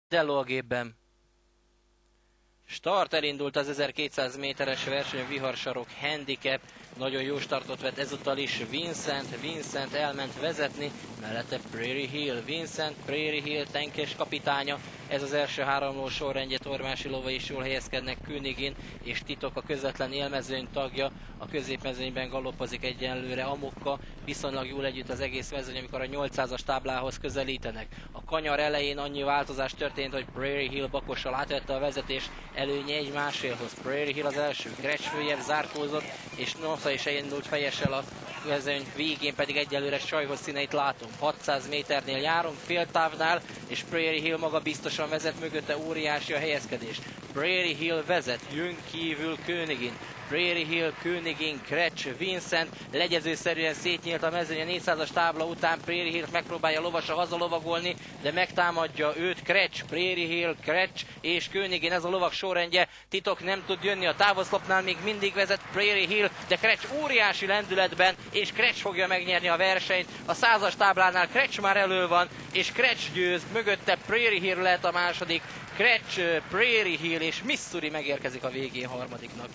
Dello a gépben. Start, elindult az 1200 méteres verseny, a viharsarok handicap. Nagyon jó startot vett ezúttal is Vincent elment vezetni, mellette Prairie Hill. Vincent, Prairie Hill tenkes kapitánya. Ez az első háromló sorrendje, Tormási lovai is jól helyezkednek, Königin és Titok a közvetlen élmezőny tagja. A középmezőnyben galoppozik egyenlőre Amokka, viszonylag jól együtt az egész mezőny, amikor a 800-as táblához közelítenek. A kanyar elején annyi változás történt, hogy Prairie Hill Bakossal átvette a vezetés, előnye 1,5-hoz. Prairie Hill az első, Grecsfőjev zárkózott, és Nota is elindult fejessel a mezőny végén, pedig egyelőre Sajhoz színeit látom. 600 méternél járunk, féltávnál, és Prairie Hill maga biztosan vezet, mögötte óriási a helyezkedés. Prairie Hill vezet, jön kívül Königin. Prairie Hill, Königin, Kretsch, Vincent legyezőszerűen szétnyílt a mezőny a 400-as tábla után. Prairie Hill megpróbálja lovasa hazalovagolni, de megtámadja őt Kretsch. Prairie Hill, Kretsch és Königin, ez a lovak sorrendje. Titok nem tud jönni a távoszlopnál, még mindig vezet Prairie Hill, de Kretsch óriási lendületben, és Kretsch fogja megnyerni a versenyt. A 100-as táblánál Kretsch már elő van, és Kretsch győz, mögötte Prairie Hill lehet a második. Kretsch, Prairie Hill és Missouri megérkezik a végén harmadiknak.